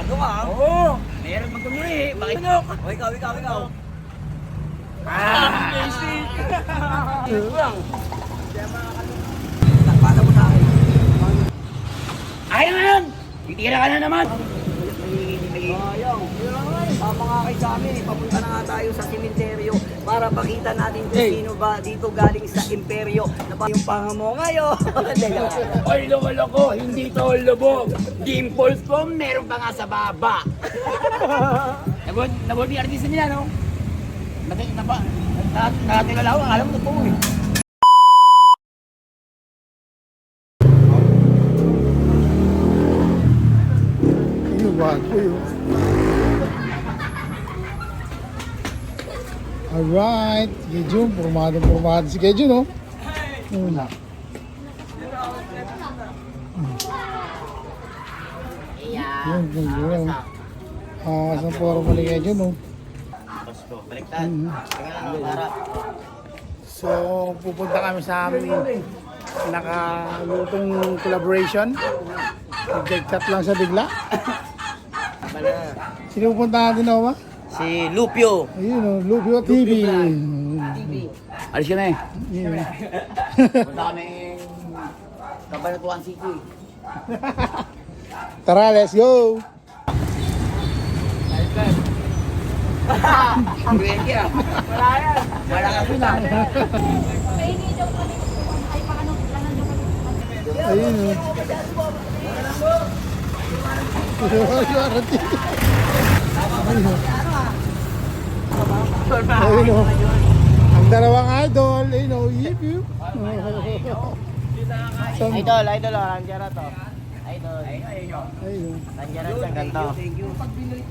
Sigurado ka? Oo. Meron magkamuli. Bakit nyo? O ikaw. Basic. Lang. Takpada mo sa akin. Ayaw na yan. Titira ka na naman. Sayang. Tama nga kayo sa amin. Papunta na nga tayo sa sementeryo para pakita natin kung sino ba dito galing sa imperyo. Yung panga mo ngayon. Oy, loko, hindi to lubog. Dimples ko, meron pa nga sa baba. Nabot yung artista nila, no? Nakatingala ako, alam mo na po eh. Bago yun. Alright, si Kejun, formado si Kejun, no? Una. Yun. Sa forma ni Kejun, no? Baliktad. So, pupunta kami sa aming nakalutong collaboration. Nag-chat lang sa bigla. Sino pupunta natin na ba? Si Lupio. Ayun o, Lupio TV. Alis ka na eh. Ayun. Punta kami Cabanatuan City. Tara, let's go! Pwede ah. Wala yan. Wala ka sila. Ayun o. Ayun o. Ang dalawang idol, ayun o, yip yip. Idol, nandiyan na to. Idol. Ayun. Nandiyan na siya, ganito.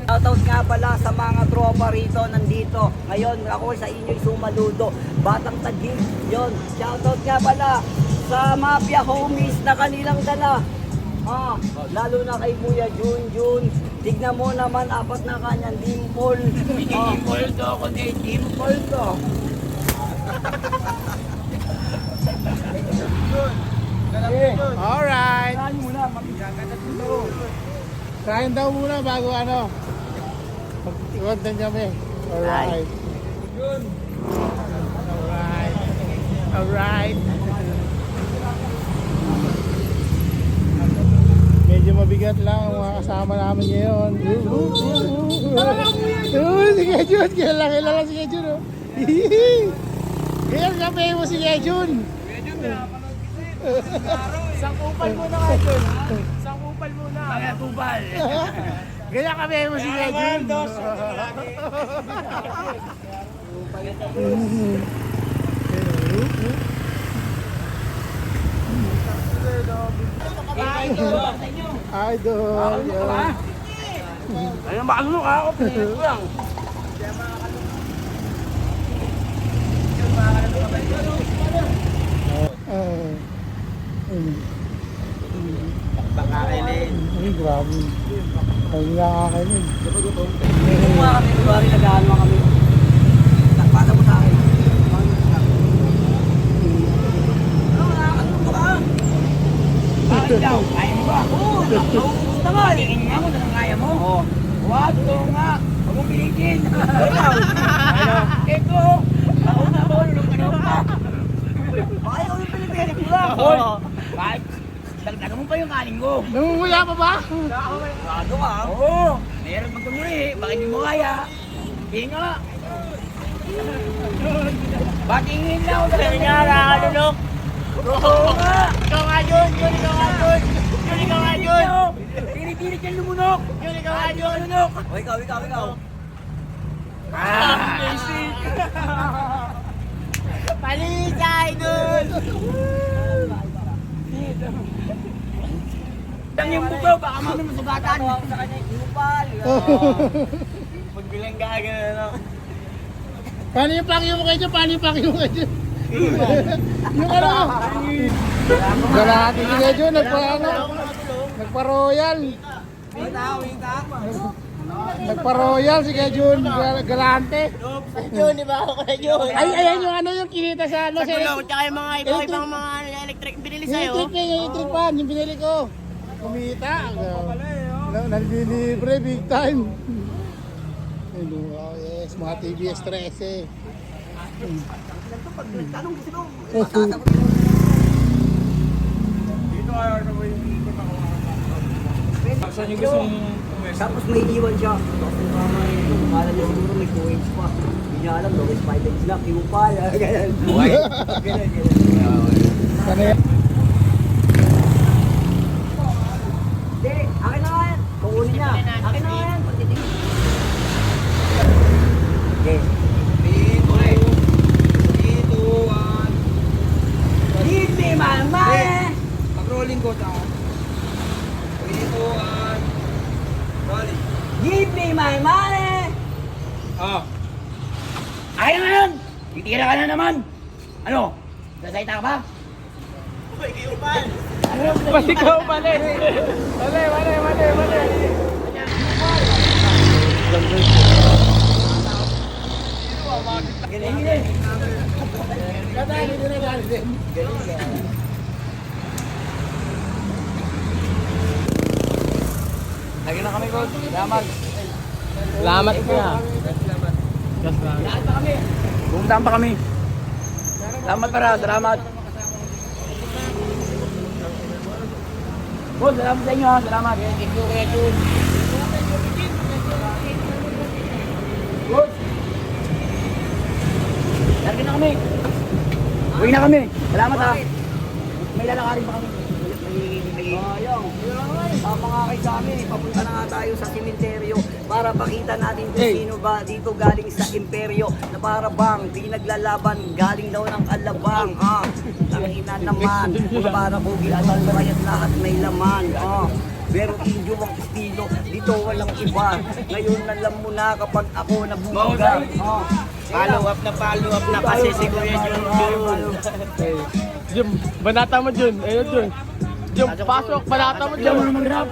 Shoutout nga pala sa mga tropa rito, nandito. Ngayon, ako sa inyo'y sumaludo. Batang Taguig, yun. Shoutout nga pala sa mafia homies na kanilang dala. Lalo na kay Kuya Jun. Tignan mo naman, apat na kanyang dimple. Dimple to, kundi dimple to. Alright. Saan muna, magkakagat dito. Kain daw muna bago ano. Mag-content kami. Alright. Alright. Medyo mabigat lang ang mga kasama namin ngayon. Si Kejun. Kilala si Kejun. Kaya kape mo si Kejun. Isang kupal muna ka dun. Isang kupal muna. Mga kupal. Kaya kape mo si Kejun. Idol. Ayun, makalunok ha. Pilit ko lang. Bakakainin. Ay, grabe. Ay, nakakainin. Kung mga kami, kunwari nag-ano kami. Takpada mo sa akin. Bakit daw? Kaya mo ba? Oo, nauubos naman. Tingin nga mo na kaya mo. Oo. Wag to nga. Huwag mong pilitin. Ano? Eko. Ako na ba? Lulong pa. Ayaw yung Pilipinas ko lang. Hoy. Kahit dagdagan mo pa yung kanin ko. Namumuya pa ba? Sigurado ka? Oo. Meron magkamuli. Bakit hindi mo kaya? Tingin nga. Batingin lang ako sa kanya. Nakalunok. Oo nga. Ikaw nga yun. Ikaw nga yun. Pinipilit yan lumunok. Ikaw nga yun. Lunok. O ikaw. Basic. Palisa, idol. Tang yung buto, baka mamaya masugatan. Ano ako sa kanya, inupal. Pagbilang gagana. Paano yung pakyo mo kayo? Yung ano? Galati si Kejun, nagpa-royal. Nagpa-royal si Kejun, galante. Yun, di ba ako kaya yun? Ay, ayan yung ano yung kinita sa ano. Sa gulong, tsaka yung mga ibang mga electric binili sa'yo. Yung electric fan, yung binili ko. Kumita. Nalilibre, big time. Oh yes, mga TBS 13. Pag nagtanong gusto mo, Dito ayaw na mo yung ikot ako. Saan yung gusto mong pumwesto? tapos may iwan siya. Kala niya siguro may 2 inch pa. Hindi niya alam, no? 5 inch na, kiupal. Ganyan. Ganyan. Sana yan. Hindi, akin na nga yan. Kukunin niya. Akin na nga yan. Pagtitingin. Okay. Give me my money. Pag-rolling ko ta. Rolling. Give me my money. Ah. Akin na yan. Titira ka na naman. Ano? Nasaita ka ba? Pasigaw mali. Mali. Galing din. Lagi na kami, Coach. Salamat. Salamat kuya. Lahat pa kami. Pumuntahan pa kami. Salamat para, salamat. Boss, salamat sa inyo ha. Salamat. Boss. Lagi na kami. Uwi na kami. Salamat ha. May lalakarin pa kami. Ayong. Tama nga kayo sa amin. Papunta na nga tayo sa simenteryo para pakita natin kung sino ba dito galing sa imperyo na para bang pinaglalaban galing daw ng kalabang. Tangina naman. Para bugi at ang at lahat may laman. Pero inyo ang estilo, dito walang iba. Ngayon alam mo na kapag ako nabubuga. Follow up na kasi si Kuya Jun. Jum, banata mo Jun. Ayun Jun. Jum, pasok, banata mo Jun. Mag-rap.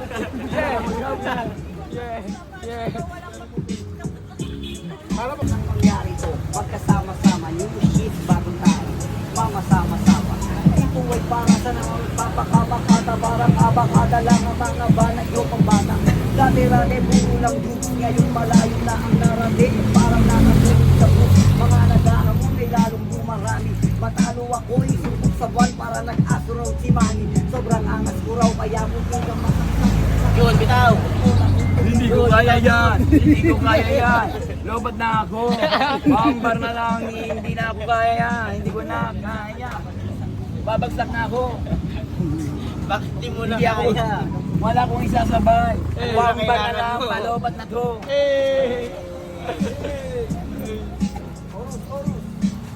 Para ba ang mangyari to? Magkasama-sama, new shit, bagong tayo. Mamasama-sama. Ito ay para sa napapakabakata. Parang abakada lang ang mga banat nyo pang bata. Dati-rate, puro lang groups. Ngayon malayo na ang narating. Parang nakatulog sa bus. Mga naghahamon ay lalong bumarami. Matalo ako, isupok sa buwan para nag-asuraw si Manny. Sobrang angas ko raw, kaya buti kang masaksak. Yun, bitaw. Hindi ko kaya yan. Lobad na ako. Bambar na lang. Hindi na ako kaya. Hindi ko na kaya. Babagsak na ako. Bakit di mo na kaya? Wala akong isasabay. Bambar na lang. Palobat na to.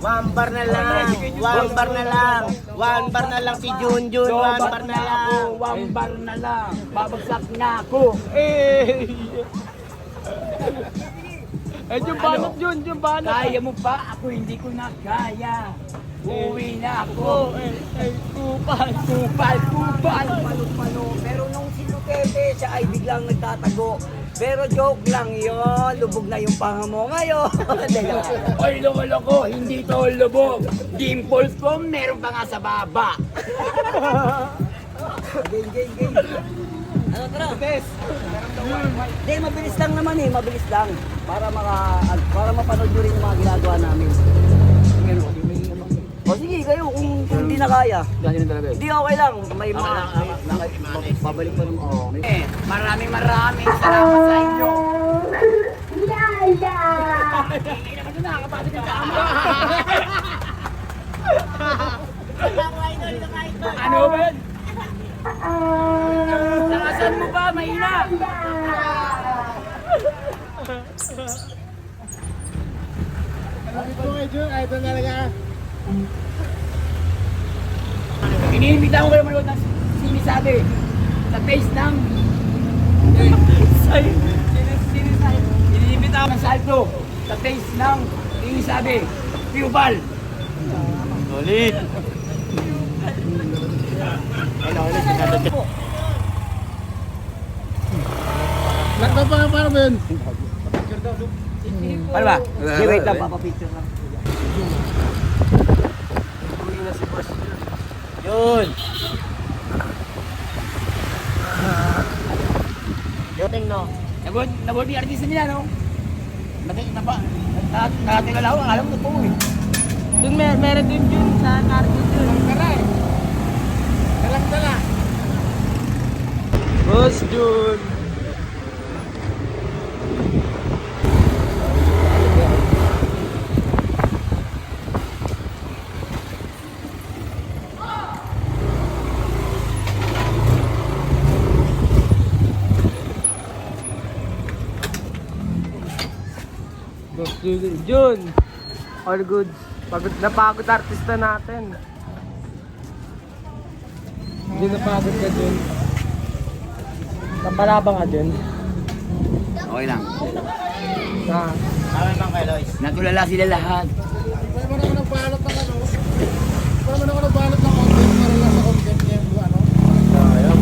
One bar na lang si Junjun, one bar na lang. One bar na lang. Babagsak na ako. Jum, banat Jun, Jum, banat. Kaya mo pa? Ako hindi ko na kaya. Uwi na ako. Kupal. Palo. Pero nung si Lutete, siya ay biglang nagtatago. Pero joke lang yon, lubog na yung panga mo ngayon. Oy, loko, hindi to lubog. Dimples ko, meron pa nga sa baba. Game. Ano tara? Bes. Hindi, mabilis lang naman mabilis lang. Para mapanood nyo rin yung mga ginagawa namin. O sige, kayo kung hindi na kaya. Ganyan talaga. Hindi okay lang. May mga... Babalik pa rin. Maraming salamat sa inyo. Ano ba yun? Nakasan mo ba? Mahina. Ito kay Jun, ito talaga. Iniimbitahan ko kayo manood ng sinisabi sa page ng iniimbitahan ng salto sa page ng sinisabi Piubal. Solid. Para ba yun? Ano ba? Okay, wait lang, papapicture lang. Yun. Dating no. Nabot yung artista nila, no? Nakatingala ako, alam ko po eh. Dun meron din Jun sa Cardio Jun. Boss Jun. Boss Jun. All good. Napagod artista natin. Hindi napagod ka dun. Napalabang ka dun. Okay lang. Na. Tama bang kay Lois? Natulala sila lahat. Pwede mo naman nagbalot ng ano? Pwede mo naman nagbalot ng content para lang sa content niya yung ano? Sayang.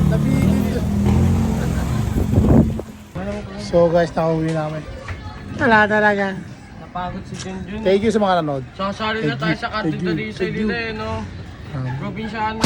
Nabigil yun. So guys, nakauwi namin. Wala talaga. Napagod si Junjun. Thank you sa mga nanood. Sasali na tayo sa Thank you. Cardinal Dalisay Thank you. nila eh, no? Um, Probinsyano.